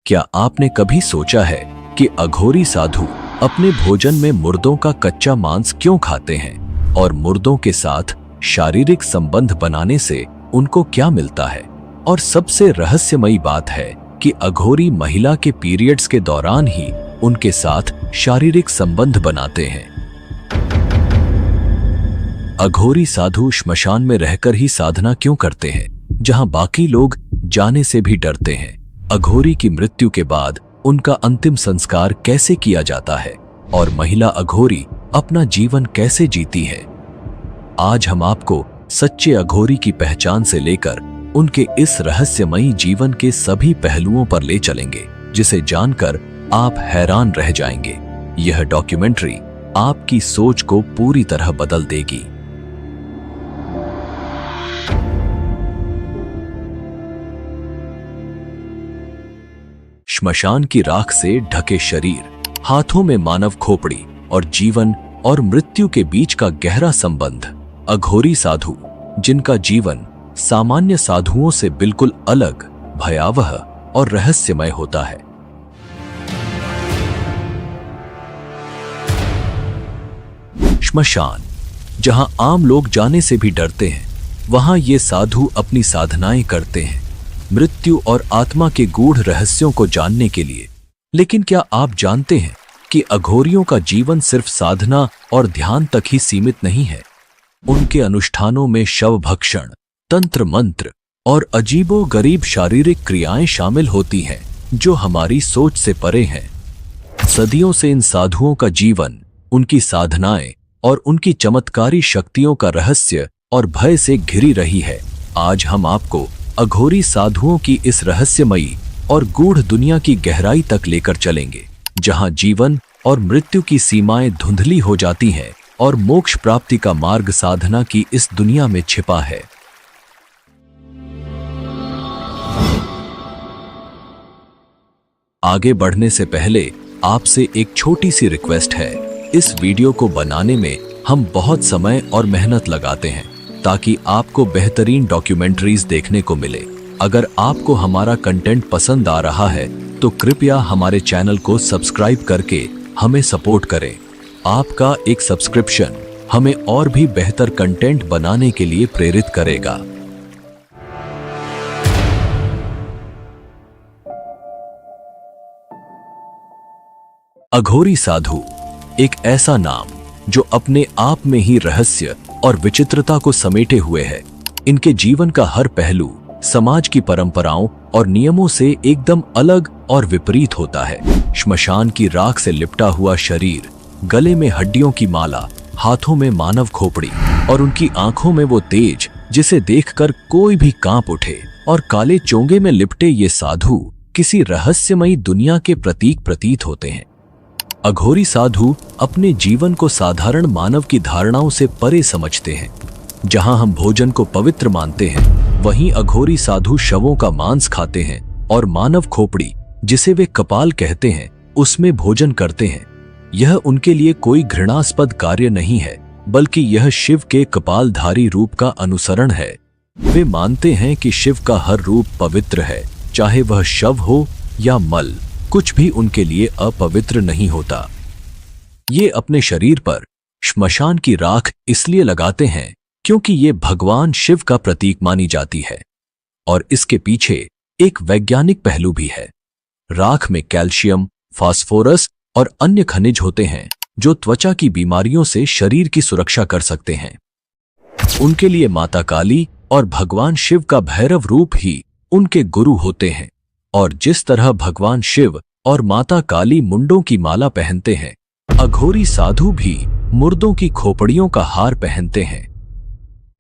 क्या आपने कभी सोचा है कि अघोरी साधु अपने भोजन में मुर्दों का कच्चा मांस क्यों खाते हैं और मुर्दों के साथ शारीरिक संबंध बनाने से उनको क्या मिलता है? और सबसे रहस्यमयी बात है कि अघोरी महिला के पीरियड्स के दौरान ही उनके साथ शारीरिक संबंध बनाते हैं। अघोरी साधु श्मशान में रहकर ही साधना क्यों करते हैं, जहां बाकी लोग जाने से भी डरते हैं? अघोरी की मृत्यु के बाद उनका अंतिम संस्कार कैसे किया जाता है और महिला अघोरी अपना जीवन कैसे जीती है? आज हम आपको सच्चे अघोरी की पहचान से लेकर उनके इस रहस्यमयी जीवन के सभी पहलुओं पर ले चलेंगे, जिसे जानकर आप हैरान रह जाएंगे। यह डॉक्यूमेंट्री आपकी सोच को पूरी तरह बदल देगी। श्मशान की राख से ढके शरीर, हाथों में मानव खोपड़ी और जीवन और मृत्यु के बीच का गहरा संबंध। अघोरी साधु, जिनका जीवन सामान्य साधुओं से बिल्कुल अलग, भयावह और रहस्यमय होता है। श्मशान, जहां आम लोग जाने से भी डरते हैं, वहां ये साधु अपनी साधनाएं करते हैं, मृत्यु और आत्मा के गूढ़ रहस्यों को जानने के लिए। लेकिन क्या आप जानते हैं कि अघोरियों का जीवन सिर्फ साधना और ध्यान तक ही सीमित नहीं है? उनके अनुष्ठानों में शव भक्षण, तंत्र मंत्र और अजीबोगरीब शारीरिक क्रियाएं शामिल होती हैं, जो हमारी सोच से परे हैं। सदियों से इन साधुओं का जीवन, उनकी साधनाएं और उनकी चमत्कारी शक्तियों का रहस्य और भय से घिरी रही है। आज हम आपको अघोरी साधुओं की इस रहस्यमयी और गूढ़ दुनिया की गहराई तक लेकर चलेंगे, जहां जीवन और मृत्यु की सीमाएं धुंधली हो जाती हैं और मोक्ष प्राप्ति का मार्ग साधना की इस दुनिया में छिपा है। आगे बढ़ने से पहले आपसे एक छोटी सी रिक्वेस्ट है। इस वीडियो को बनाने में हम बहुत समय और मेहनत लगाते हैं ताकि आपको बेहतरीन डॉक्यूमेंट्रीज देखने को मिले। अगर आपको हमारा कंटेंट पसंद आ रहा है तो कृपया हमारे चैनल को सब्सक्राइब करके हमें सपोर्ट करें। आपका एक सब्सक्रिप्शन हमें और भी बेहतर कंटेंट बनाने के लिए प्रेरित करेगा। अघोरी साधु एक ऐसा नाम जो अपने आप में ही रहस्य और विचित्रता को समेटे हुए है। इनके जीवन का हर पहलू समाज की परंपराओं और नियमों से एकदम अलग और विपरीत होता है। श्मशान की राख से लिपटा हुआ शरीर, गले में हड्डियों की माला, हाथों में मानव खोपड़ी और उनकी आंखों में वो तेज जिसे देखकर कोई भी कांप उठे। और काले चोंगे में लिपटे ये साधु किसी रहस्यमयी दुनिया के प्रतीक प्रतीत होते हैं। अघोरी साधु अपने जीवन को साधारण मानव की धारणाओं से परे समझते हैं। जहां हम भोजन को पवित्र मानते हैं, वहीं अघोरी साधु शवों का मांस खाते हैं और मानव खोपड़ी, जिसे वे कपाल कहते हैं, उसमें भोजन करते हैं। यह उनके लिए कोई घृणास्पद कार्य नहीं है, बल्कि यह शिव के कपालधारी रूप का अनुसरण है। वे मानते हैं कि शिव का हर रूप पवित्र है, चाहे वह शव हो या मल, कुछ भी उनके लिए अपवित्र नहीं होता। ये अपने शरीर पर श्मशान की राख इसलिए लगाते हैं क्योंकि ये भगवान शिव का प्रतीक मानी जाती है। और इसके पीछे एक वैज्ञानिक पहलू भी है। राख में कैल्शियम, फास्फोरस और अन्य खनिज होते हैं जो त्वचा की बीमारियों से शरीर की सुरक्षा कर सकते हैं। उनके लिए माता काली और भगवान शिव का भैरव रूप ही उनके गुरु होते हैं। और जिस तरह भगवान शिव और माता काली मुंडों की माला पहनते हैं, अघोरी साधु भी मुर्दों की खोपड़ियों का हार पहनते हैं।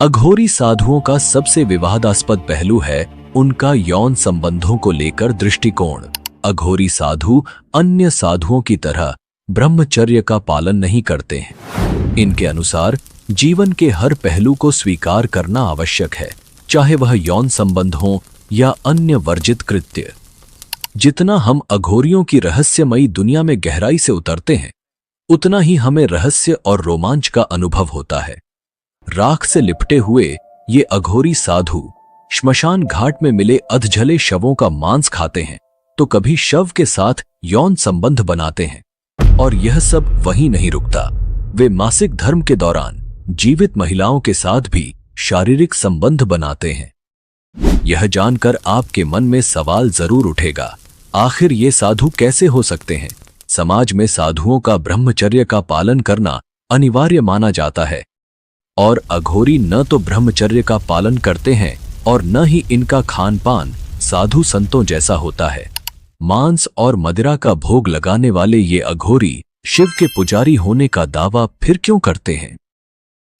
अघोरी साधुओं का सबसे विवादास्पद पहलू है उनका यौन संबंधों को लेकर दृष्टिकोण। अघोरी साधु अन्य साधुओं की तरह ब्रह्मचर्य का पालन नहीं करते हैं। इनके अनुसार जीवन के हर पहलू को स्वीकार करना आवश्यक है, चाहे वह यौन संबंध हो या अन्य वर्जित कृत्य। जितना हम अघोरियों की रहस्यमयी दुनिया में गहराई से उतरते हैं, उतना ही हमें रहस्य और रोमांच का अनुभव होता है। राख से लिपटे हुए ये अघोरी साधु श्मशान घाट में मिले अधजले शवों का मांस खाते हैं तो कभी शव के साथ यौन संबंध बनाते हैं। और यह सब वहीं नहीं रुकता, वे मासिक धर्म के दौरान जीवित महिलाओं के साथ भी शारीरिक संबंध बनाते हैं। यह जानकर आपके मन में सवाल जरूर उठेगा, आखिर ये साधु कैसे हो सकते हैं? समाज में साधुओं का ब्रह्मचर्य का पालन करना अनिवार्य माना जाता है, और अघोरी न तो ब्रह्मचर्य का पालन करते हैं और न ही इनका खान पान साधु संतों जैसा होता है। मांस और मदिरा का भोग लगाने वाले ये अघोरी शिव के पुजारी होने का दावा फिर क्यों करते हैं?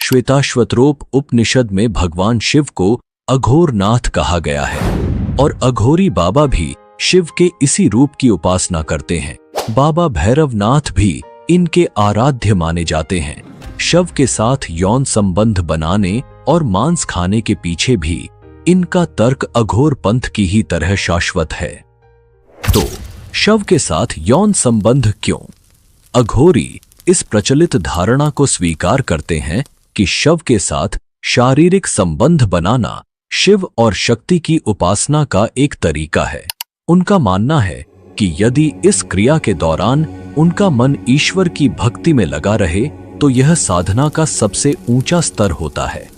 श्वेताश्वतरोप उपनिषद में भगवान शिव को अघोरनाथ कहा गया है, और अघोरी बाबा भी शिव के इसी रूप की उपासना करते हैं। बाबा भैरवनाथ भी इनके आराध्य माने जाते हैं। शव के साथ यौन संबंध बनाने और मांस खाने के पीछे भी इनका तर्क अघोर पंथ की ही तरह शाश्वत है। तो शव के साथ यौन संबंध क्यों? अघोरी इस प्रचलित धारणा को स्वीकार करते हैं कि शव के साथ शारीरिक संबंध बनाना शिव और शक्ति की उपासना का एक तरीका है। उनका मानना है कि यदि इस क्रिया के दौरान उनका मन ईश्वर की भक्ति में लगा रहे तो यह साधना का सबसे ऊंचा स्तर होता है।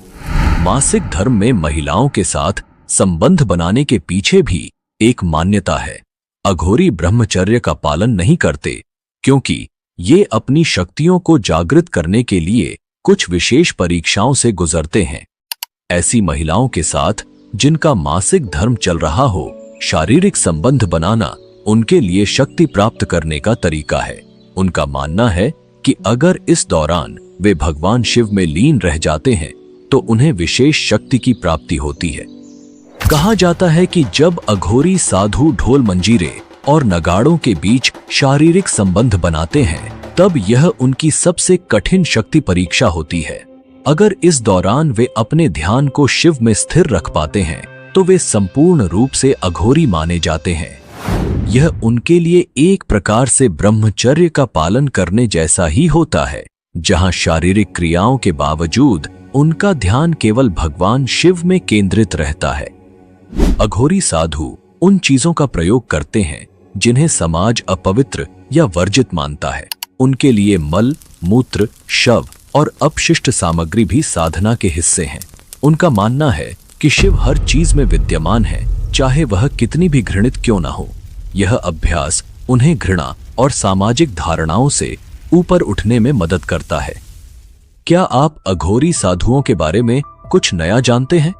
मासिक धर्म में महिलाओं के साथ संबंध बनाने के पीछे भी एक मान्यता है। अघोरी ब्रह्मचर्य का पालन नहीं करते क्योंकि ये अपनी शक्तियों को जागृत करने के लिए कुछ विशेष परीक्षाओं से गुजरते हैं। ऐसी महिलाओं के साथ जिनका मासिक धर्म चल रहा हो, शारीरिक संबंध बनाना उनके लिए शक्ति प्राप्त करने का तरीका है। उनका मानना है कि अगर इस दौरान वे भगवान शिव में लीन रह जाते हैं तो उन्हें विशेष शक्ति की प्राप्ति होती है। कहा जाता है कि जब अघोरी साधु ढोल मंजीरे और नगाड़ों के बीच शारीरिक संबंध बनाते हैं तब यह उनकी सबसे कठिन शक्ति परीक्षा होती है। अगर इस दौरान वे अपने ध्यान को शिव में स्थिर रख पाते हैं तो वे संपूर्ण रूप से अघोरी माने जाते हैं। यह उनके लिए एक प्रकार से ब्रह्मचर्य का पालन करने जैसा ही होता है, जहां शारीरिक क्रियाओं के बावजूद उनका ध्यान केवल भगवान शिव में केंद्रित रहता है। अघोरी साधु उन चीजों का प्रयोग करते हैं जिन्हें समाज अपवित्र या वर्जित मानता है। उनके लिए मल, मूत्र, शव और अपशिष्ट सामग्री भी साधना के हिस्से हैं। उनका मानना है कि शिव हर चीज में विद्यमान है, चाहे वह कितनी भी घृणित क्यों ना हो। यह अभ्यास उन्हें घृणा और सामाजिक धारणाओं से ऊपर उठने में मदद करता है। क्या आप अघोरी साधुओं के बारे में कुछ नया जानते हैं?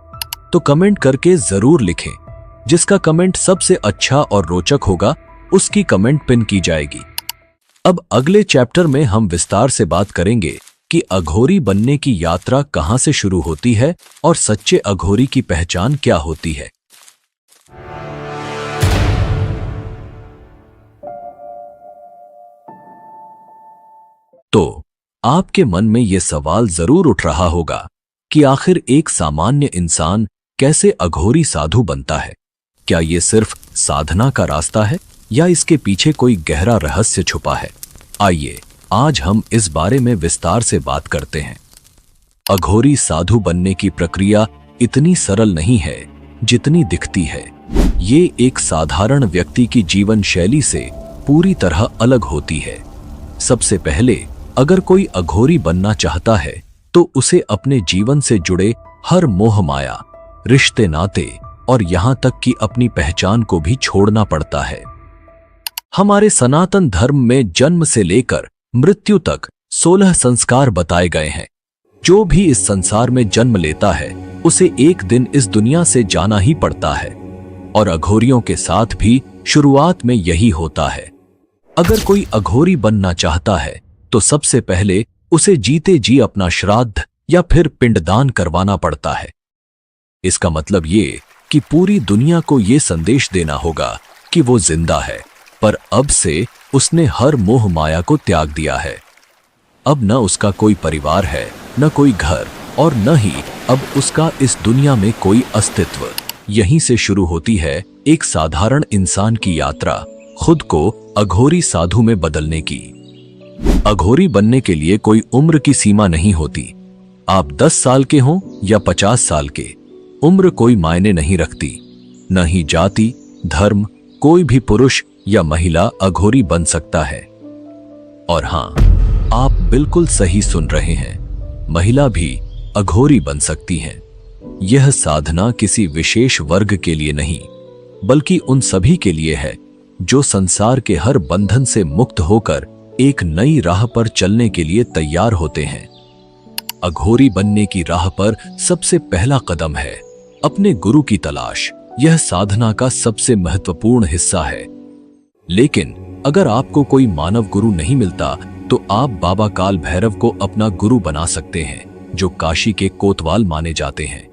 तो कमेंट करके जरूर लिखें। जिसका कमेंट सबसे अच्छा और रोचक होगा उसकी कमेंट पिन की जाएगी। अब अगले चैप्टर में हम विस्तार से बात करेंगे कि अघोरी बनने की यात्रा कहां से शुरू होती है और सच्चे अघोरी की पहचान क्या होती है। तो आपके मन में यह सवाल जरूर उठ रहा होगा कि आखिर एक सामान्य इंसान कैसे अघोरी साधु बनता है? क्या ये सिर्फ साधना का रास्ता है या इसके पीछे कोई गहरा रहस्य छुपा है? आइए आज हम इस बारे में विस्तार से बात करते हैं। अघोरी साधु बनने की प्रक्रिया इतनी सरल नहीं है जितनी दिखती है। ये एक साधारण व्यक्ति की जीवन शैली से पूरी तरह अलग होती है। सबसे पहले अगर कोई अघोरी बनना चाहता है तो उसे अपने जीवन से जुड़े हर मोह माया, रिश्ते नाते और यहां तक कि अपनी पहचान को भी छोड़ना पड़ता है। हमारे सनातन धर्म में जन्म से लेकर मृत्यु तक 16 संस्कार बताए गए हैं। जो भी इस संसार में जन्म लेता है उसे एक दिन इस दुनिया से जाना ही पड़ता है, और अघोरियों के साथ भी शुरुआत में यही होता है। अगर कोई अघोरी बनना चाहता है तो सबसे पहले उसे जीते जी अपना श्राद्ध या फिर पिंडदान करवाना पड़ता है। इसका मतलब ये कि पूरी दुनिया को ये संदेश देना होगा कि वो जिंदा है, पर अब से उसने हर मोह माया को त्याग दिया है। अब न उसका कोई परिवार है, न कोई घर, और न ही अब उसका इस दुनिया में कोई अस्तित्व। यहीं से शुरू होती है एक साधारण इंसान की यात्रा, खुद को अघोरी साधु में बदलने की। अघोरी बनने के लिए कोई उम्र की सीमा नहीं होती। आप 10 साल के हों या 50 साल के, उम्र कोई मायने नहीं रखती। न ही जाति, धर्म, कोई भी पुरुष या महिला अघोरी बन सकता है। और हां, आप बिल्कुल सही सुन रहे हैं, महिला भी अघोरी बन सकती हैं। यह साधना किसी विशेष वर्ग के लिए नहीं, बल्कि उन सभी के लिए है जो संसार के हर बंधन से मुक्त होकर एक नई राह पर चलने के लिए तैयार होते हैं। अघोरी बनने की राह पर सबसे पहला कदम है अपने गुरु की तलाश। यह साधना का सबसे महत्वपूर्ण हिस्सा है। लेकिन अगर आपको कोई मानव गुरु नहीं मिलता तो आप बाबा काल भैरव को अपना गुरु बना सकते हैं, जो काशी के कोतवाल माने जाते हैं।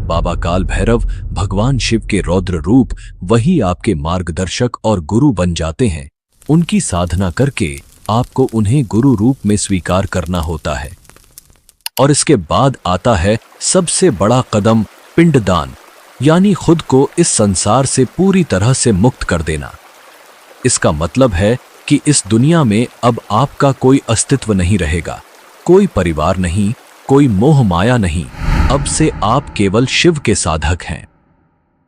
बाबा काल भैरव भगवान शिव के रौद्र रूप, वही आपके मार्गदर्शक और गुरु बन जाते हैं। उनकी साधना करके आपको उन्हें गुरु रूप में स्वीकार करना होता है। और इसके बाद आता है सबसे बड़ा कदम, पिंडदान, यानी खुद को इस संसार से पूरी तरह से मुक्त कर देना। इसका मतलब है कि इस दुनिया में अब आपका कोई अस्तित्व नहीं रहेगा, कोई परिवार नहीं, कोई मोह माया नहीं। अब से आप केवल शिव के साधक हैं।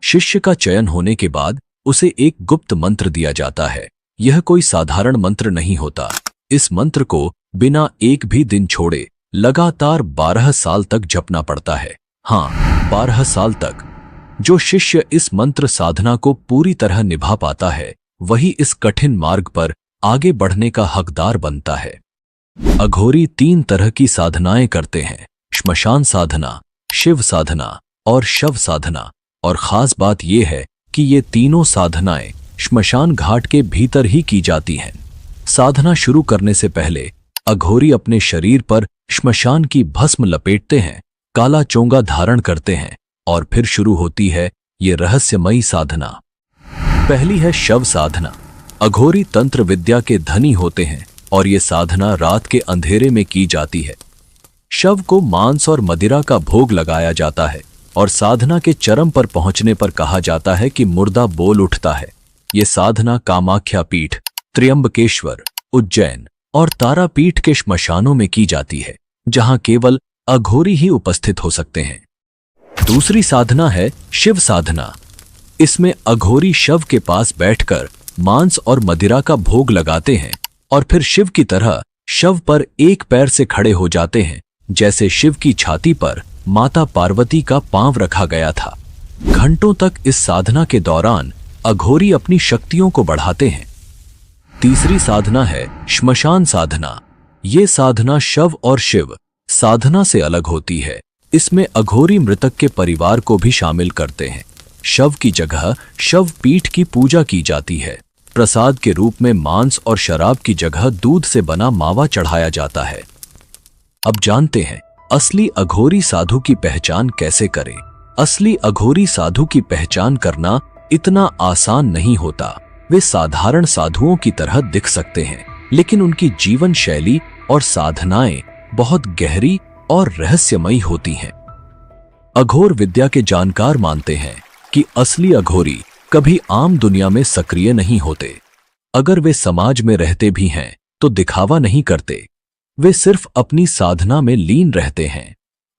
शिष्य का चयन होने के बाद उसे एक गुप्त मंत्र दिया जाता है। यह कोई साधारण मंत्र नहीं होता। इस मंत्र को बिना एक भी दिन छोड़े लगातार 12 साल तक जपना पड़ता है। हाँ, 12 साल तक। जो शिष्य इस मंत्र साधना को पूरी तरह निभा पाता है, वही इस कठिन मार्ग पर आगे बढ़ने का हकदार बनता है। अघोरी 3 तरह की साधनाएं करते हैं: श्मशान साधना, शिव साधना और शव साधना। और खास बात यह है कि ये तीनों साधनाएं श्मशान घाट के भीतर ही की जाती हैं। साधना शुरू करने से पहले अघोरी अपने शरीर पर श्मशान की भस्म लपेटते हैं, काला चोंगा धारण करते हैं और फिर शुरू होती है ये रहस्यमयी साधना। पहली है शव साधना। अघोरी तंत्र विद्या के धनी होते हैं और ये साधना रात के अंधेरे में की जाती है। शव को मांस और मदिरा का भोग लगाया जाता है और साधना के चरम पर पहुंचने पर कहा जाता है कि मुर्दा बोल उठता है। ये साधना कामाख्या पीठ, त्र्यंबकेश्वर, उज्जैन और तारापीठ के श्मशानों में की जाती है, जहां केवल अघोरी ही उपस्थित हो सकते हैं। दूसरी साधना है शिव साधना। इसमें अघोरी शव के पास बैठकर मांस और मदिरा का भोग लगाते हैं और फिर शिव की तरह शव पर एक पैर से खड़े हो जाते हैं, जैसे शिव की छाती पर माता पार्वती का पांव रखा गया था। घंटों तक इस साधना के दौरान अघोरी अपनी शक्तियों को बढ़ाते हैं। तीसरी साधना है श्मशान साधना। ये साधना शव और शिव साधना से अलग होती है। इसमें अघोरी मृतक के परिवार को भी शामिल करते हैं। शव की जगह शव पीठ की पूजा की जाती है। प्रसाद के रूप में मांस और शराब की जगह दूध से बना मावा चढ़ाया जाता है। अब जानते हैं असली अघोरी साधु की पहचान कैसे करें। असली अघोरी साधु की पहचान करना इतना आसान नहीं होता। वे साधारण साधुओं की तरह दिख सकते हैं, लेकिन उनकी जीवन शैली और साधनाएं बहुत गहरी और रहस्यमयी होती हैं। अघोर विद्या के जानकार मानते हैं कि असली अघोरी कभी आम दुनिया में सक्रिय नहीं होते। अगर वे समाज में रहते भी हैं तो दिखावा नहीं करते। वे सिर्फ अपनी साधना में लीन रहते हैं।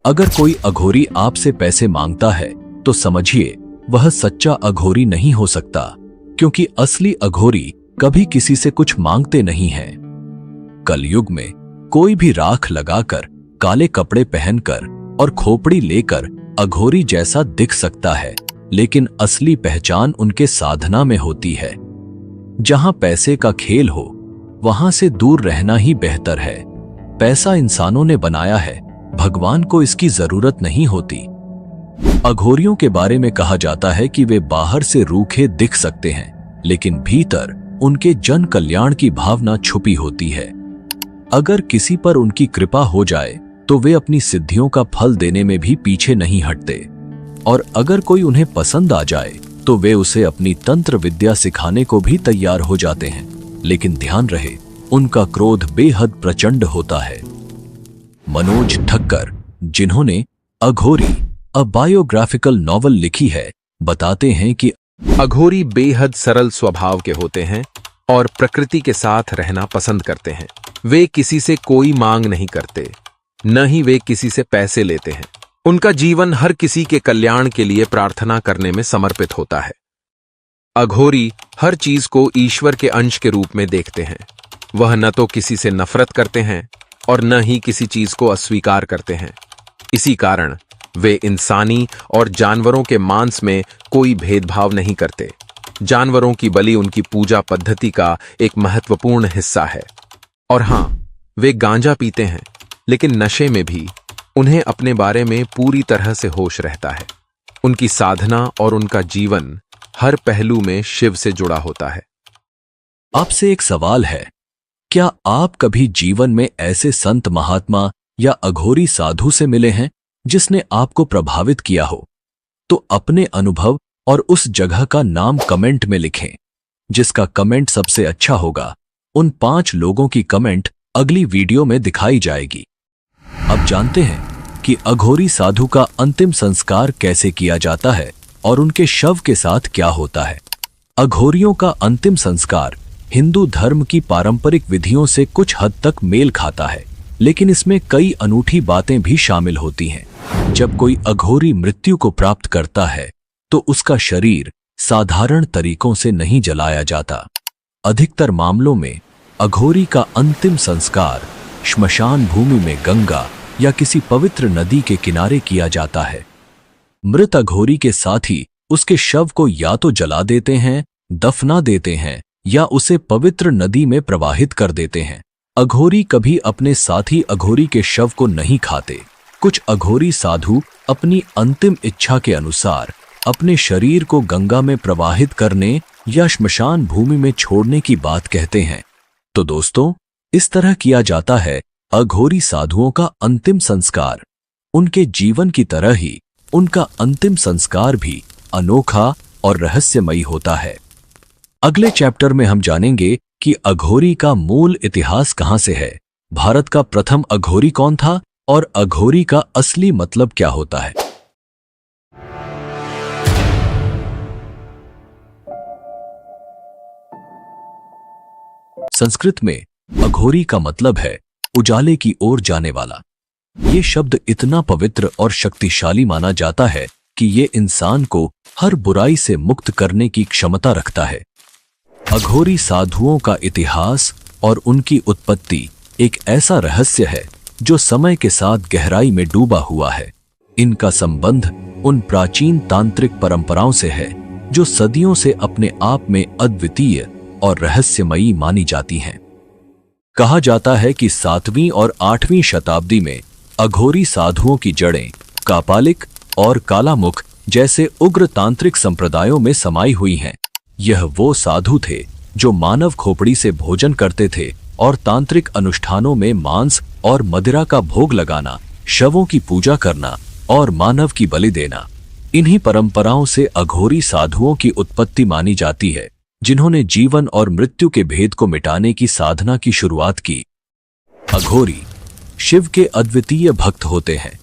अगर कोई अघोरी आपसे पैसे मांगता है तो समझिए वह सच्चा अघोरी नहीं हो सकता, क्योंकि असली अघोरी कभी किसी से कुछ मांगते नहीं हैं। कलयुग में कोई भी राख लगाकर, काले कपड़े पहनकर और खोपड़ी लेकर अघोरी जैसा दिख सकता है, लेकिन असली पहचान उनके साधना में होती है। जहां पैसे का खेल हो, वहां से दूर रहना ही बेहतर है। पैसा इंसानों ने बनाया है, भगवान को इसकी जरूरत नहीं होती। अघोरियों के बारे में कहा जाता है कि वे बाहर से रूखे दिख सकते हैं, लेकिन भीतर उनके जन कल्याण की भावना छुपी होती है। अगर किसी पर उनकी कृपा हो जाए तो वे अपनी सिद्धियों का फल देने में भी पीछे नहीं हटते, और अगर कोई उन्हें पसंद आ जाए तो वे उसे अपनी तंत्र विद्या सिखाने को भी तैयार हो जाते हैं। लेकिन ध्यान रहे, उनका क्रोध बेहद प्रचंड होता है। मनोज ठक्कर, जिन्होंने अघोरी अ बायोग्राफिकल नॉवल लिखी है, बताते हैं कि अघोरी बेहद सरल स्वभाव के होते हैं और प्रकृति के साथ रहना पसंद करते हैं। वे किसी से कोई मांग नहीं करते, न ही वे किसी से पैसे लेते हैं। उनका जीवन हर किसी के कल्याण के लिए प्रार्थना करने में समर्पित होता है। अघोरी हर चीज को ईश्वर के अंश के रूप में देखते हैं। वह न तो किसी से नफरत करते हैं और न ही किसी चीज को अस्वीकार करते हैं। इसी कारण वे इंसानी और जानवरों के मांस में कोई भेदभाव नहीं करते। जानवरों की बलि उनकी पूजा पद्धति का एक महत्वपूर्ण हिस्सा है। और हां, वे गांजा पीते हैं, लेकिन नशे में भी उन्हें अपने बारे में पूरी तरह से होश रहता है। उनकी साधना और उनका जीवन हर पहलू में शिव से जुड़ा होता है। आपसे एक सवाल है, क्या आप कभी जीवन में ऐसे संत महात्मा या अघोरी साधु से मिले हैं जिसने आपको प्रभावित किया हो? तो अपने अनुभव और उस जगह का नाम कमेंट में लिखें। जिसका कमेंट सबसे अच्छा होगा, उन 5 लोगों की कमेंट अगली वीडियो में दिखाई जाएगी। अब जानते हैं कि अघोरी साधु का अंतिम संस्कार कैसे किया जाता है और उनके शव के साथ क्या होता है। अघोरियों का अंतिम संस्कार हिंदू धर्म की पारंपरिक विधियों से कुछ हद तक मेल खाता है, लेकिन इसमें कई अनूठी बातें भी शामिल होती हैं। जब कोई अघोरी मृत्यु को प्राप्त करता है तो उसका शरीर साधारण तरीकों से नहीं जलाया जाता। अधिकतर मामलों में अघोरी का अंतिम संस्कार श्मशान भूमि में गंगा या किसी पवित्र नदी के किनारे किया जाता है। मृत अघोरी के साथी उसके शव को या तो जला देते हैं, दफना देते हैं या उसे पवित्र नदी में प्रवाहित कर देते हैं। अघोरी कभी अपने साथी अघोरी के शव को नहीं खाते। कुछ अघोरी साधु अपनी अंतिम इच्छा के अनुसार अपने शरीर को गंगा में प्रवाहित करने या श्मशान भूमि में छोड़ने की बात कहते हैं। तो दोस्तों, इस तरह किया जाता है अघोरी साधुओं का अंतिम संस्कार। उनके जीवन की तरह ही उनका अंतिम संस्कार भी अनोखा और रहस्यमयी होता है। अगले चैप्टर में हम जानेंगे कि अघोरी का मूल इतिहास कहां से है, भारत का प्रथम अघोरी कौन था और अघोरी का असली मतलब क्या होता है। संस्कृत में अघोरी का मतलब है उजाले की ओर जाने वाला। ये शब्द इतना पवित्र और शक्तिशाली माना जाता है कि ये इंसान को हर बुराई से मुक्त करने की क्षमता रखता है। अघोरी साधुओं का इतिहास और उनकी उत्पत्ति एक ऐसा रहस्य है जो समय के साथ गहराई में डूबा हुआ है। इनका संबंध उन प्राचीन तांत्रिक परंपराओं से है जो सदियों से अपने आप में अद्वितीय और रहस्यमयी मानी जाती हैं। कहा जाता है कि 7वीं और 8वीं शताब्दी में अघोरी साधुओं की जड़ें कापालिक और कालामुख जैसे उग्र तांत्रिक संप्रदायों में समाई हुई हैं। यह वो साधु थे जो मानव खोपड़ी से भोजन करते थे और तांत्रिक अनुष्ठानों में मांस और मदिरा का भोग लगाना, शवों की पूजा करना और मानव की बलि देना। इन्हीं परंपराओं से अघोरी साधुओं की उत्पत्ति मानी जाती है, जिन्होंने जीवन और मृत्यु के भेद को मिटाने की साधना की शुरुआत की। अघोरी शिव के अद्वितीय भक्त होते हैं।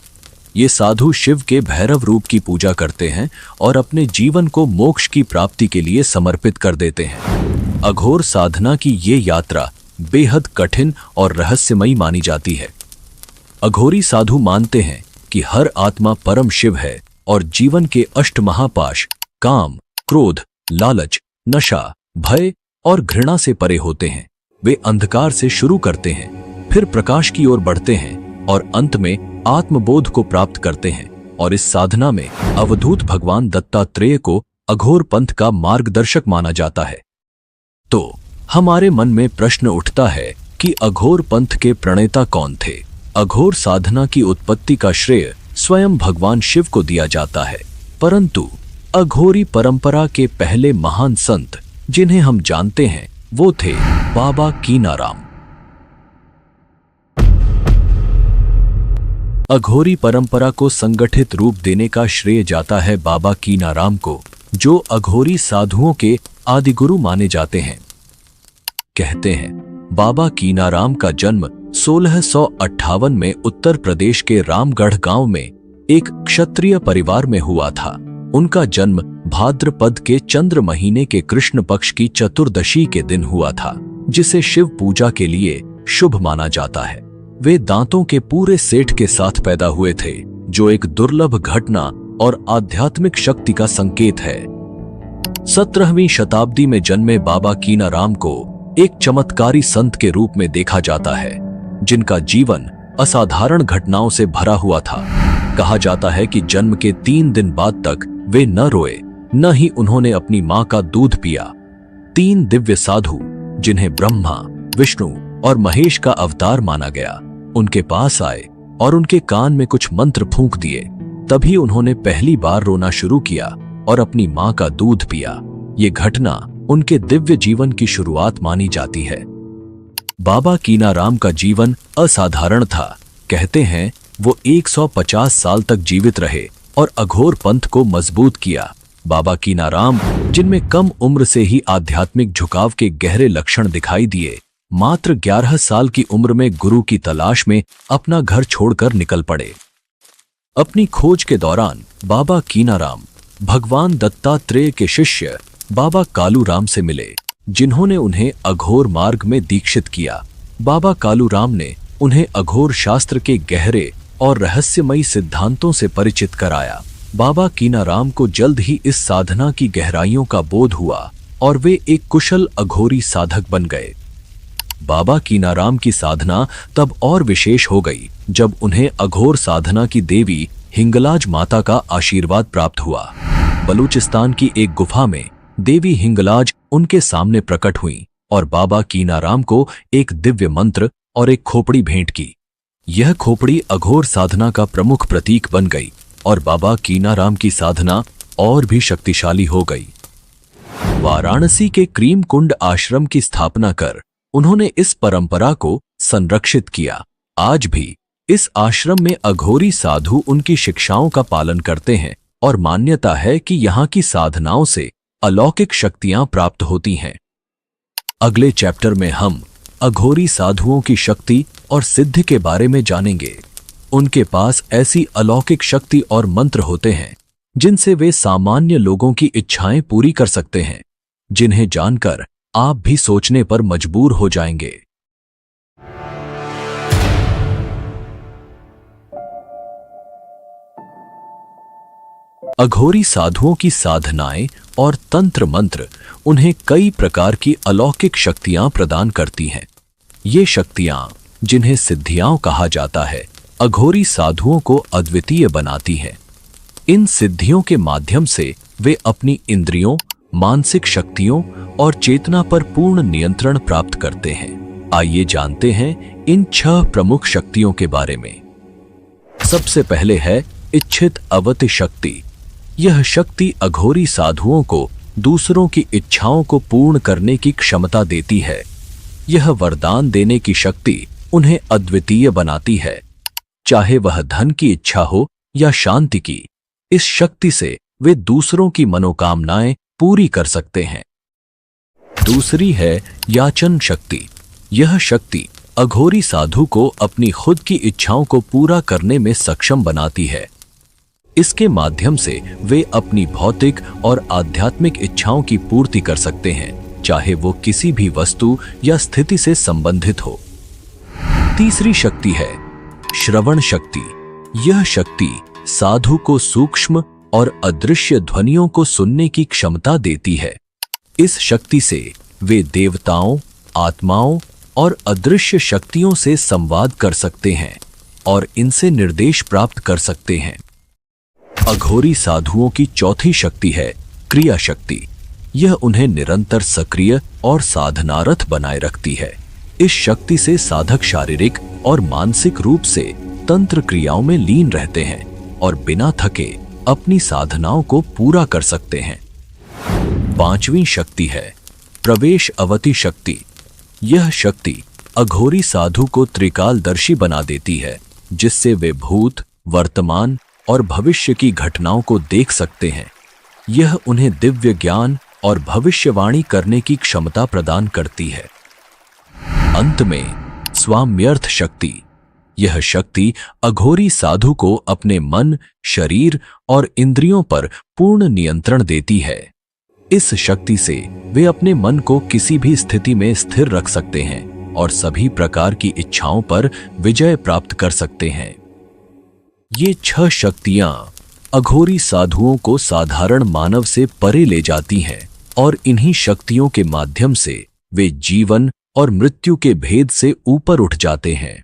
ये साधु शिव के भैरव रूप की पूजा करते हैं और अपने जीवन को मोक्ष की प्राप्ति के लिए समर्पित कर देते हैं। अघोर साधना की ये यात्रा बेहद कठिन और रहस्यमयी मानी जाती है। अघोरी साधु मानते हैं कि हर आत्मा परम शिव है और जीवन के 8 महापाश काम, क्रोध, लालच, नशा, भय और घृणा से परे होते हैं। वे अंधकार से शुरू करते हैं, फिर प्रकाश की ओर बढ़ते हैं और अंत में आत्मबोध को प्राप्त करते हैं। और इस साधना में अवधूत भगवान दत्तात्रेय को अघोर पंथ का मार्गदर्शक माना जाता है। तो हमारे मन में प्रश्न उठता है कि अघोर पंथ के प्रणेता कौन थे। अघोर साधना की उत्पत्ति का श्रेय स्वयं भगवान शिव को दिया जाता है, परंतु अघोरी परंपरा के पहले महान संत जिन्हें हम जानते हैं वो थे बाबा कीनाराम। अघोरी परंपरा को संगठित रूप देने का श्रेय जाता है बाबा कीनाराम को, जो अघोरी साधुओं के आदिगुरु माने जाते हैं। कहते हैं बाबा कीनाराम का जन्म 1658 में उत्तर प्रदेश के रामगढ़ गांव में एक क्षत्रिय परिवार में हुआ था। उनका जन्म भाद्रपद के चंद्र महीने के कृष्ण पक्ष की चतुर्दशी के दिन हुआ था, जिसे शिव पूजा के लिए शुभ माना जाता है। वे दांतों के पूरे सेट के साथ पैदा हुए थे। जो एक दुर्लभ घटना और आध्यात्मिक शक्ति का संकेत है। 17वीं शताब्दी में जन्मे बाबा कीनाराम को एक चमत्कारी संत के रूप में देखा जाता है, जिनका जीवन असाधारण घटनाओं से भरा हुआ था। कहा जाता है कि जन्म के 3 दिन बाद तक वे न रोए, न ही उन्होंने अपनी मां का दूध पिया। 3 दिव्य साधु, जिन्हें ब्रह्मा, विष्णु और महेश का अवतार माना गया, उनके पास आए और उनके कान में कुछ मंत्र फूंक दिए। तभी उन्होंने पहली बार रोना शुरू किया और अपनी मां का दूध पिया। ये घटना उनके दिव्य जीवन की शुरुआत मानी जाती है। बाबा कीनाराम का जीवन असाधारण था। कहते हैं वो 150 साल तक जीवित रहे और अघोर पंथ को मजबूत किया। बाबा कीनाराम, जिनमें कम उम्र से ही आध्यात्मिक झुकाव के गहरे लक्षण दिखाई दिए, मात्र 11 साल की उम्र में गुरु की तलाश में अपना घर छोड़कर निकल पड़े। अपनी खोज के दौरान बाबा कीनाराम भगवान दत्तात्रेय के शिष्य बाबा कालूराम से मिले, जिन्होंने उन्हें अघोर मार्ग में दीक्षित किया। बाबा कालूराम ने उन्हें अघोर शास्त्र के गहरे और रहस्यमयी सिद्धांतों से परिचित कराया। बाबा कीनाराम को जल्द ही इस साधना की गहराइयों का बोध हुआ और वे एक कुशल अघोरी साधक बन गए। बाबा कीनाराम की साधना तब और विशेष हो गई जब उन्हें अघोर साधना की देवी हिंगलाज माता का आशीर्वाद प्राप्त हुआ। बलूचिस्तान की एक गुफा में देवी हिंगलाज उनके सामने प्रकट हुई और बाबा कीनाराम को एक दिव्य मंत्र और एक खोपड़ी भेंट की। यह खोपड़ी अघोर साधना का प्रमुख प्रतीक बन गई और बाबा कीनाराम की साधना और भी शक्तिशाली हो गई। वाराणसी के क्रीम कुंड आश्रम की स्थापना कर उन्होंने इस परंपरा को संरक्षित किया। आज भी इस आश्रम में अघोरी साधु उनकी शिक्षाओं का पालन करते हैं और मान्यता है कि यहाँ की साधनाओं से अलौकिक शक्तियां प्राप्त होती हैं। अगले चैप्टर में हम अघोरी साधुओं की शक्ति और सिद्धि के बारे में जानेंगे। उनके पास ऐसी अलौकिक शक्ति और मंत्र होते हैं जिनसे वे सामान्य लोगों की इच्छाएं पूरी कर सकते हैं, जिन्हें जानकर आप भी सोचने पर मजबूर हो जाएंगे। अघोरी साधुओं की साधनाएं और तंत्र मंत्र उन्हें कई प्रकार की अलौकिक शक्तियां प्रदान करती हैं। ये शक्तियां, जिन्हें सिद्धियां कहा जाता है, अघोरी साधुओं को अद्वितीय बनाती हैं। इन सिद्धियों के माध्यम से वे अपनी इंद्रियों, मानसिक शक्तियों और चेतना पर पूर्ण नियंत्रण प्राप्त करते हैं। आइए जानते हैं इन 6 प्रमुख शक्तियों के बारे में। सबसे पहले है इच्छित अवति शक्ति। यह शक्ति अघोरी साधुओं को दूसरों की इच्छाओं को पूर्ण करने की क्षमता देती है। यह वरदान देने की शक्ति उन्हें अद्वितीय बनाती है, चाहे वह धन की इच्छा हो या शांति की। इस शक्ति से वे दूसरों की मनोकामनाएं पूरी कर सकते हैं। दूसरी है याचन शक्ति। यह शक्ति अघोरी साधु को अपनी खुद की इच्छाओं को पूरा करने में सक्षम बनाती है। इसके माध्यम से वे अपनी भौतिक और आध्यात्मिक इच्छाओं की पूर्ति कर सकते हैं, चाहे वो किसी भी वस्तु या स्थिति से संबंधित हो। तीसरी शक्ति है श्रवण शक्ति। यह शक्ति साधु को सूक्ष्म और अदृश्य ध्वनियों को सुनने की क्षमता देती है। इस शक्ति से वे देवताओं, आत्माओं और अदृश्य शक्तियों से संवाद कर सकते हैं और इनसे निर्देश प्राप्त कर सकते हैं। अघोरी साधुओं की चौथी शक्ति है क्रिया शक्ति। यह उन्हें निरंतर सक्रिय और साधनारत बनाए रखती है। इस शक्ति से साधक शारीरिक और मानसिक रूप से तंत्र क्रियाओं में लीन रहते हैं और बिना थके अपनी साधनाओं को पूरा कर सकते हैं। पांचवी शक्ति है प्रवेश अवति शक्ति। यह शक्ति अघोरी साधु को त्रिकालदर्शी बना देती है, जिससे वे भूत, वर्तमान और भविष्य की घटनाओं को देख सकते हैं। यह उन्हें दिव्य ज्ञान और भविष्यवाणी करने की क्षमता प्रदान करती है। अंत में स्वाम्यर्थ शक्ति। यह शक्ति अघोरी साधु को अपने मन, शरीर और इंद्रियों पर पूर्ण नियंत्रण देती है। इस शक्ति से वे अपने मन को किसी भी स्थिति में स्थिर रख सकते हैं और सभी प्रकार की इच्छाओं पर विजय प्राप्त कर सकते हैं। ये 6 शक्तियां अघोरी साधुओं को साधारण मानव से परे ले जाती हैं और इन्हीं शक्तियों के माध्यम से वे जीवन और मृत्यु के भेद से ऊपर उठ जाते हैं।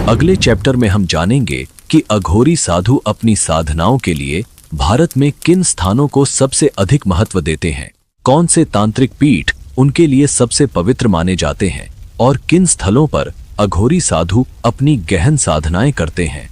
अगले चैप्टर में हम जानेंगे कि अघोरी साधु अपनी साधनाओं के लिए भारत में किन स्थानों को सबसे अधिक महत्व देते हैं, कौन से तांत्रिक पीठ उनके लिए सबसे पवित्र माने जाते हैं और किन स्थलों पर अघोरी साधु अपनी गहन साधनाएं करते हैं।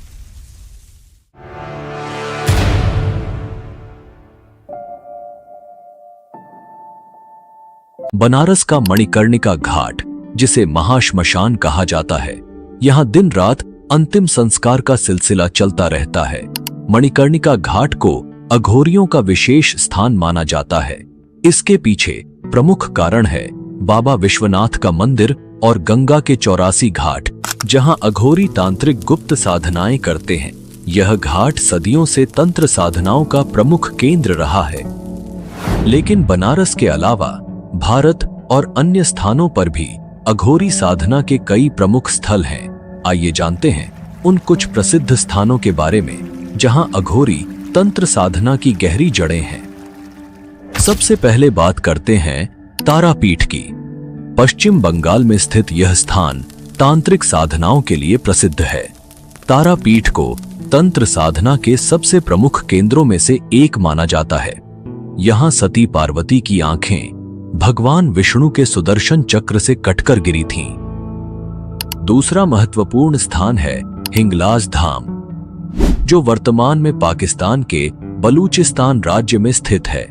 बनारस का मणिकर्णिका घाट, जिसे महाश्मशान कहा जाता है, यहां दिन रात अंतिम संस्कार का सिलसिला चलता रहता है। मणिकर्णिका घाट को अघोरियों का विशेष स्थान माना जाता है। इसके पीछे प्रमुख कारण है बाबा विश्वनाथ का मंदिर और गंगा के 84 घाट, जहां अघोरी तांत्रिक गुप्त साधनाएं करते हैं। यह घाट सदियों से तंत्र साधनाओं का प्रमुख केंद्र रहा है। लेकिन बनारस के अलावा भारत और अन्य स्थानों पर भी अघोरी साधना के कई प्रमुख स्थल हैं। आइए जानते हैं उन कुछ प्रसिद्ध स्थानों के बारे में जहां अघोरी तंत्र साधना की गहरी जड़ें हैं। सबसे पहले बात करते हैं तारापीठ की। पश्चिम बंगाल में स्थित यह स्थान तांत्रिक साधनाओं के लिए प्रसिद्ध है। तारापीठ को तंत्र साधना के सबसे प्रमुख केंद्रों में से एक माना जाता है। यहां सती पार्वती की आंखें भगवान विष्णु के सुदर्शन चक्र से कटकर गिरी थीं। दूसरा महत्वपूर्ण स्थान है हिंगलाज धाम, जो वर्तमान में पाकिस्तान के बलूचिस्तान राज्य में स्थित है।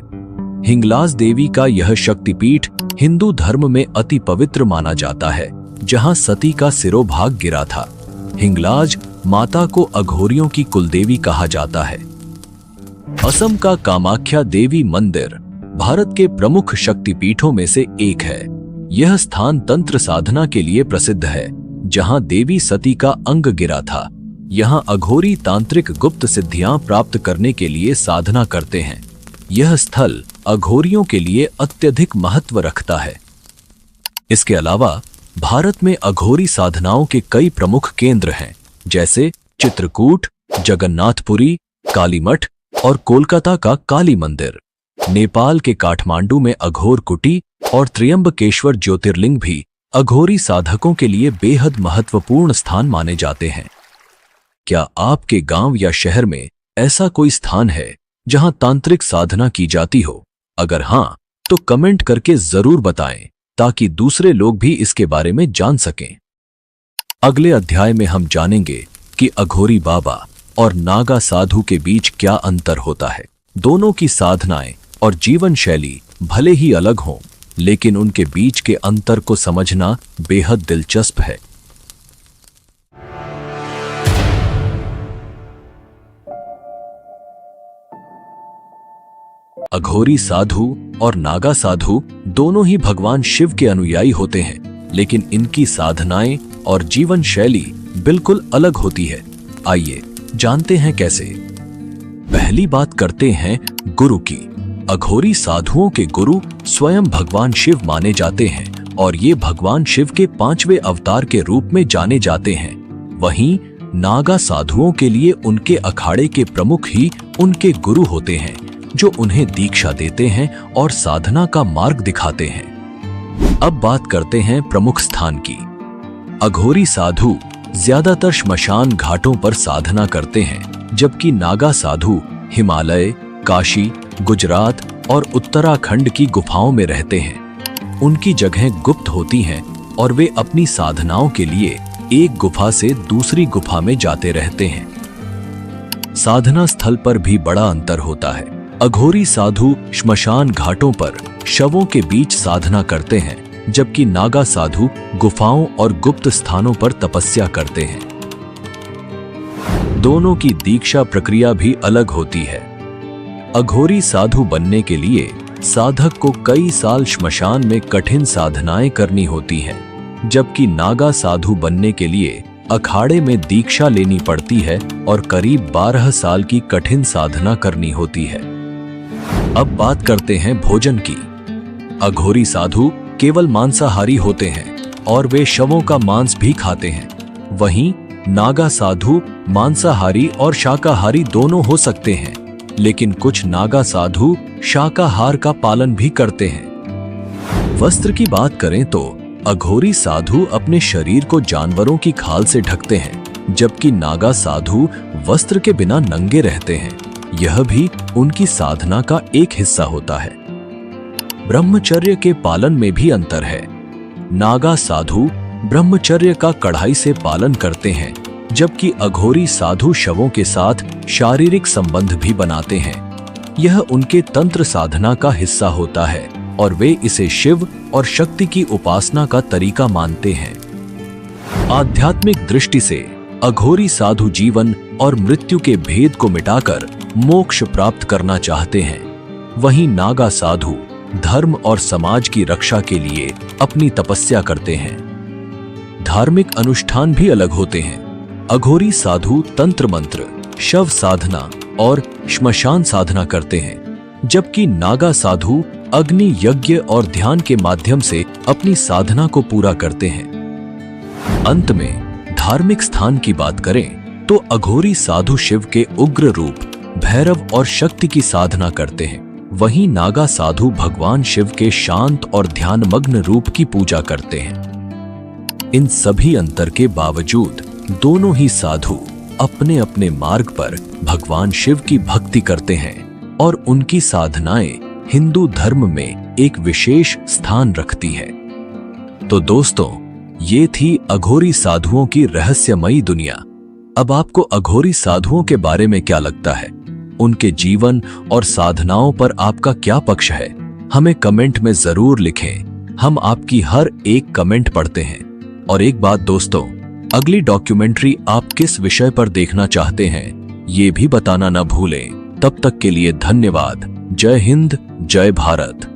हिंगलाज देवी का यह शक्तिपीठ हिंदू धर्म में अति पवित्र माना जाता है, जहां सती का सिरोभाग गिरा था। हिंगलाज माता को अघोरियों की कुलदेवी कहा जाता है। असम का कामाख्या देवी मंदिर भारत के प्रमुख शक्तिपीठों में से एक है। यह स्थान तंत्र साधना के लिए प्रसिद्ध है, जहां देवी सती का अंग गिरा था। यहां अघोरी तांत्रिक गुप्त सिद्धियां प्राप्त करने के लिए साधना करते हैं। यह स्थल अघोरियों के लिए अत्यधिक महत्व रखता है। इसके अलावा भारत में अघोरी साधनाओं के कई प्रमुख केंद्र हैं, जैसे चित्रकूट, जगन्नाथपुरी, कालीमठ और कोलकाता का काली मंदिर। नेपाल के काठमांडू में अघोर कुटी और त्र्यंबकेश्वर ज्योतिर्लिंग भी अघोरी साधकों के लिए बेहद महत्वपूर्ण स्थान माने जाते हैं। क्या आपके गांव या शहर में ऐसा कोई स्थान है जहां तांत्रिक साधना की जाती हो? अगर हां, तो कमेंट करके जरूर बताएं ताकि दूसरे लोग भी इसके बारे में जान सकें। अगले अध्याय में हम जानेंगे कि अघोरी बाबा और नागा साधु के बीच क्या अंतर होता है। दोनों की साधनाएं और जीवन शैली भले ही अलग हों, लेकिन उनके बीच के अंतर को समझना बेहद दिलचस्प है। अघोरी साधु और नागा साधु दोनों ही भगवान शिव के अनुयायी होते हैं, लेकिन इनकी साधनाएं और जीवन शैली बिल्कुल अलग होती है। आइए जानते हैं कैसे। पहली बात करते हैं गुरु की। अघोरी साधुओं के गुरु स्वयं भगवान शिव माने जाते हैं और ये भगवान शिव के 5वें अवतार के रूप में जाने जाते हैं। वहीं नागा साधुओं के लिए उनके अखाड़े के प्रमुख ही उनके गुरु होते हैं, जो उन्हें दीक्षा देते हैं और साधना का मार्ग दिखाते हैं। अब बात करते हैं प्रमुख स्थान की। अघोरी साधु ज्यादातर श्मशान घाटों पर साधना करते हैं, जबकि नागा साधु हिमालय, काशी, गुजरात और उत्तराखंड की गुफाओं में रहते हैं। उनकी जगहें गुप्त होती हैं और वे अपनी साधनाओं के लिए एक गुफा से दूसरी गुफा में जाते रहते हैं। साधना स्थल पर भी बड़ा अंतर होता है। अघोरी साधु श्मशान घाटों पर शवों के बीच साधना करते हैं, जबकि नागा साधु गुफाओं और गुप्त स्थानों पर तपस्या करते हैं। दोनों की दीक्षा प्रक्रिया भी अलग होती है। अघोरी साधु बनने के लिए साधक को कई साल श्मशान में कठिन साधनाएं करनी होती हैं, जबकि नागा साधु बनने के लिए अखाड़े में दीक्षा लेनी पड़ती है और करीब 12 साल की कठिन साधना करनी होती है। अब बात करते हैं भोजन की। अघोरी साधु केवल मांसाहारी होते हैं और वे शवों का मांस भी खाते हैं। वहीं नागा साधु मांसाहारी और शाकाहारी दोनों हो सकते हैं, लेकिन कुछ नागा साधु शाकाहार का पालन भी करते हैं। वस्त्र की बात करें तो अघोरी साधु अपने शरीर को जानवरों की खाल से ढकते हैं, जबकि नागा साधु वस्त्र के बिना नंगे रहते हैं। यह भी उनकी साधना का एक हिस्सा होता है। ब्रह्मचर्य के पालन में भी अंतर है। नागा साधु ब्रह्मचर्य का कड़ाई से पालन करते हैं, जबकि अघोरी साधु शवों के साथ शारीरिक संबंध भी बनाते हैं। यह उनके तंत्र साधना का हिस्सा होता है और वे इसे शिव और शक्ति की उपासना का तरीका मानते हैं। आध्यात्मिक दृष्टि से अघोरी साधु जीवन और मृत्यु के भेद को मिटाकर मोक्ष प्राप्त करना चाहते हैं। वहीं नागा साधु धर्म और समाज की रक्षा के लिए अपनी तपस्या करते हैं। धार्मिक अनुष्ठान भी अलग होते हैं। अघोरी साधु तंत्र मंत्र, शव साधना और श्मशान साधना करते हैं, जबकि नागा साधु अग्नि यज्ञ और ध्यान के माध्यम से अपनी साधना को पूरा करते हैं। अंत में धार्मिक स्थान की बात करें तो अघोरी साधु शिव के उग्र रूप भैरव और शक्ति की साधना करते हैं। वहीं नागा साधु भगवान शिव के शांत और ध्यानमग्न रूप की पूजा करते हैं। इन सभी अंतर के बावजूद दोनों ही साधु अपने अपने मार्ग पर भगवान शिव की भक्ति करते हैं और उनकी साधनाएं हिंदू धर्म में एक विशेष स्थान रखती है। तो दोस्तों, ये थी अघोरी साधुओं की रहस्यमयी दुनिया। अब आपको अघोरी साधुओं के बारे में क्या लगता है? उनके जीवन और साधनाओं पर आपका क्या पक्ष है? हमें कमेंट में जरूर लिखें। हम आपकी हर एक कमेंट पढ़ते हैं। और एक बात दोस्तों, अगली डॉक्यूमेंट्री आप किस विषय पर देखना चाहते हैं, ये भी बताना न भूलें। तब तक के लिए धन्यवाद। जय हिंद, जय भारत।